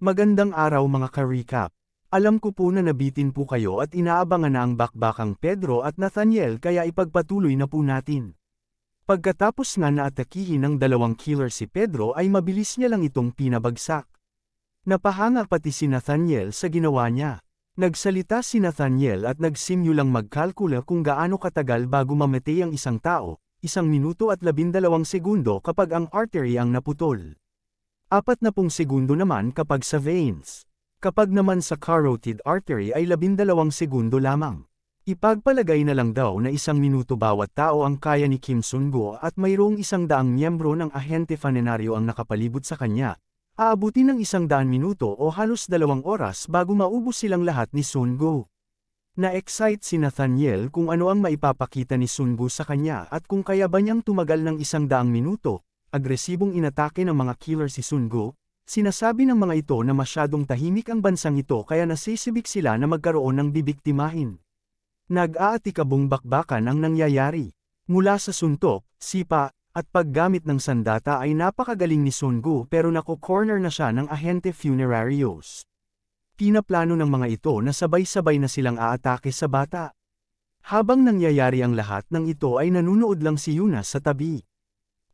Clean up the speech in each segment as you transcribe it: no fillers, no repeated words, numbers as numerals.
Magandang araw mga ka-recap. Alam ko po na nabitin po kayo at inaabangan na ang bakbakang Pedro at Nathaniel kaya ipagpatuloy na po natin. Pagkatapos nga na atakihin ng dalawang killer si Pedro ay mabilis niya lang itong pinabagsak. Napahanga pati si Nathaniel sa ginawa niya. Nagsalita si Nathaniel at nagsimulang magkalkula kung gaano katagal bago mamatay ang isang tao, 1 minuto at 12 segundo kapag ang artery ang naputol. 40 segundo naman kapag sa veins. Kapag naman sa carotid artery ay 12 segundo lamang. Ipagpalagay na lang daw na 1 minuto bawat tao ang kaya ni Kim Sun-go at mayroong 100 miyembro ng ahente funerario ang nakapalibot sa kanya. Aabutin ng 100 minuto o halos 2 oras bago maubos silang lahat ni Sun-go. Na-excite si Nathaniel kung ano ang maipapakita ni Sun-go sa kanya at kung kaya ba niyang tumagal ng 100 minuto. Agresibong inatake ng mga killer si Sun-go. Sinasabi ng mga ito na masyadong tahimik ang bansang ito kaya nasisibik sila na magkaroon ng bibiktimahin. Nag-aatikabong bakbakan ang nangyayari. Mula sa suntok, sipa, at paggamit ng sandata ay napakagaling ni Sun-go pero nako-corner na siya ng ahente funerarios. Pinaplano ng mga ito na sabay-sabay na silang aatake sa bata. Habang nangyayari ang lahat ng ito ay nanunood lang si Yuna sa tabi.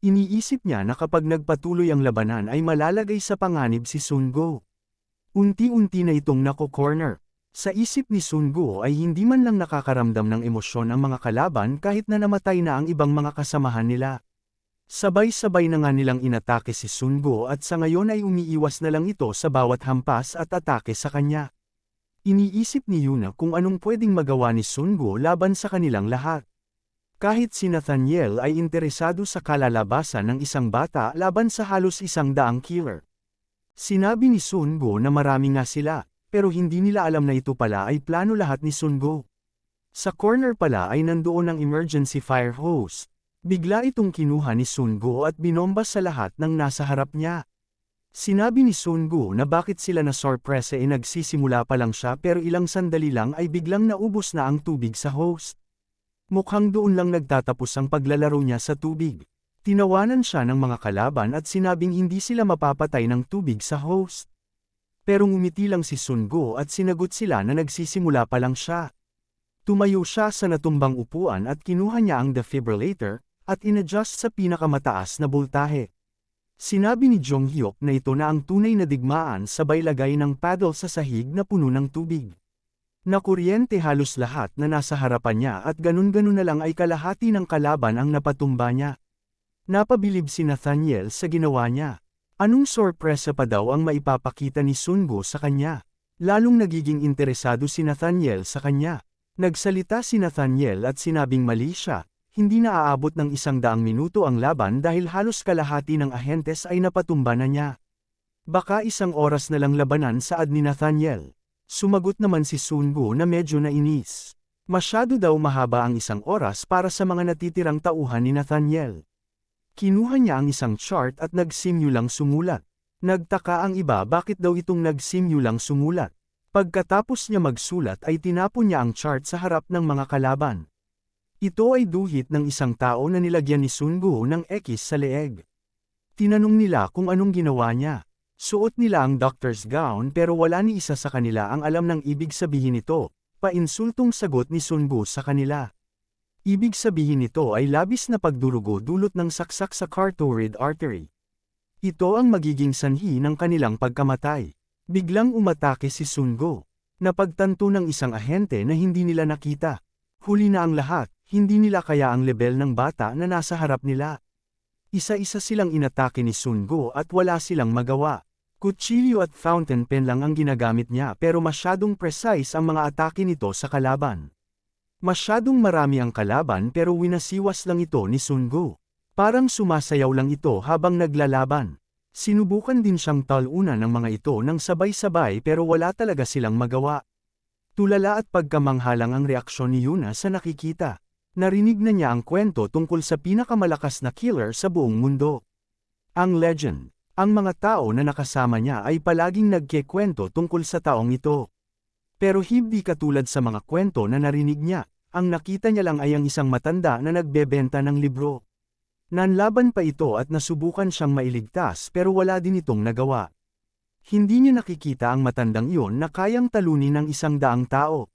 Iniisip niya na kapag nagpatuloy ang labanan ay malalagay sa panganib si Sun-go. Unti-unti na itong nako-corner. Sa isip ni Sun-go ay hindi man lang nakakaramdam ng emosyon ang mga kalaban kahit na namatay na ang ibang mga kasamahan nila. Sabay-sabay na nga nilang inatake si Sun-go at sa ngayon ay umiiwas na lang ito sa bawat hampas at atake sa kanya. Iniisip ni Yuna kung anong pwedeng magawa ni Sun-go laban sa kanilang lahat. Kahit si Nathaniel ay interesado sa kalalabasan ng isang bata laban sa halos 100 killer. Sinabi ni Sun-go na marami nga sila, pero hindi nila alam na ito pala ay plano lahat ni Sun-go. Sa corner pala ay nandoon ang emergency fire hose. Bigla itong kinuha ni Sun-go at binomba sa lahat ng nasa harap niya. Sinabi ni Sun-go na bakit sila na sorpresa nagsisimula pa lang siya pero ilang sandali lang ay biglang naubos na ang tubig sa hose. Mukhang doon lang nagtatapos ang paglalaro niya sa tubig. Tinawanan siya ng mga kalaban at sinabing hindi sila mapapatay ng tubig sa hose. Pero ngumiti lang si Sun-go at sinagot sila na nagsisimula pa lang siya. Tumayo siya sa natumbang upuan at kinuha niya ang defibrillator at inadjust sa pinakamataas na boltahe. Sinabi ni Jong-hyuk na ito na ang tunay na digmaan sabay lagay ng paddle sa sahig na puno ng tubig. Nakuryente halos lahat na nasa harapan niya at ganun-ganun na lang ay kalahati ng kalaban ang napatumba niya. Napabilib si Nathaniel sa ginawa niya. Anong sorpresa pa daw ang maipapakita ni Sun-go sa kanya? Lalong nagiging interesado si Nathaniel sa kanya. Nagsalita si Nathaniel at sinabing mali siya, hindi na aabot ng 100 minuto ang laban dahil halos kalahati ng ahentes ay napatumba na niya. Baka 1 oras na lang labanan saad ni Nathaniel. Sumagot naman si Sun-go na medyo nainis. Masyado daw mahaba ang 1 oras para sa mga natitirang tauhan ni Nathaniel. Kinuha niya ang isang chart at nagsimulang sumulat. Nagtaka ang iba bakit daw itong nagsimulang sumulat. Pagkatapos niya magsulat ay tinapon niya ang chart sa harap ng mga kalaban. Ito ay duhit ng isang tao na nilagyan ni Sun-go ng X sa leeg. Tinanong nila kung anong ginawa niya. Suot nila ang doctor's gown pero wala ni isa sa kanila ang alam ng ibig sabihin nito, painsultong sagot ni Sun-go sa kanila. Ibig sabihin nito ay labis na pagdurugo dulot ng saksak sa carotid artery. Ito ang magiging sanhi ng kanilang pagkamatay. Biglang umatake si Sun-go. Napagtanto ng isang ahente na hindi nila nakita. Huli na ang lahat, hindi nila kaya ang lebel ng bata na nasa harap nila. Isa-isa silang inatake ni Sun-go at wala silang magawa. Kutsilyo at fountain pen lang ang ginagamit niya pero masyadong precise ang mga atake nito sa kalaban. Masyadong marami ang kalaban pero winasiwas lang ito ni Sun-go. Parang sumasayaw lang ito habang naglalaban. Sinubukan din siyang talunan ng mga ito ng sabay-sabay pero wala talaga silang magawa. Tulala at pagkamanghalang ang reaksyon ni Yuna sa nakikita. Narinig na niya ang kwento tungkol sa pinakamalakas na killer sa buong mundo. Ang legend. Ang mga tao na nakasama niya ay palaging nagkekwento tungkol sa taong ito. Pero hindi katulad sa mga kwento na narinig niya, ang nakita niya lang ay ang isang matanda na nagbebenta ng libro. Nanlaban pa ito at nasubukan siyang mailigtas pero wala din itong nagawa. Hindi niya nakikita ang matandang iyon na kayang talunin ng 100 tao.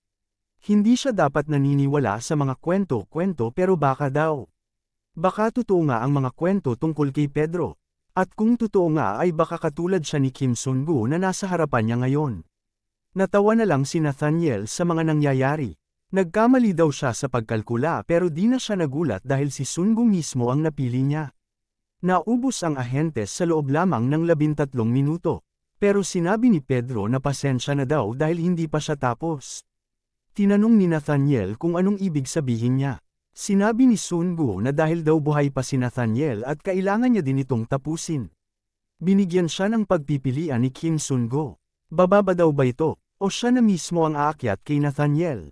Hindi siya dapat naniniwala sa mga kwento-kwento pero baka daw. Baka totoo nga ang mga kwento tungkol kay Pedro. At kung totoo nga ay baka katulad siya ni Kim Sun-gu na nasa harapan niya ngayon. Natawa na lang si Nathaniel sa mga nangyayari. Nagkamali daw siya sa pagkalkula pero di na siya nagulat dahil si Sun-gu mismo ang napili niya. Naubos ang ahentes sa loob lamang ng 13 minuto. Pero sinabi ni Pedro na pasensya na daw dahil hindi pa siya tapos. Tinanong ni Nathaniel kung anong ibig sabihin niya. Sinabi ni Sun-gu na dahil daw buhay pa si Nathaniel at kailangan niya din itong tapusin. Binigyan siya ng pagpipilian ni Kim Sun-gu. Bababa daw ba ito, o siya na mismo ang aakyat kay Nathaniel?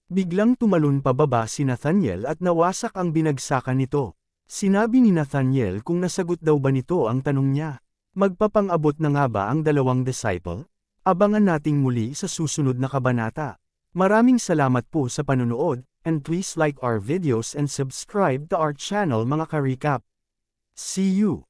Biglang tumalon pababa si Nathaniel at nawasak ang binagsakan nito. Sinabi ni Nathaniel kung nasagot daw ba nito ang tanong niya. Magpapang-abot na nga ba ang dalawang disciple? Abangan nating muli sa susunod na kabanata. Maraming salamat po sa panonood, and please like our videos and subscribe to our channel mga ka-recap. See you!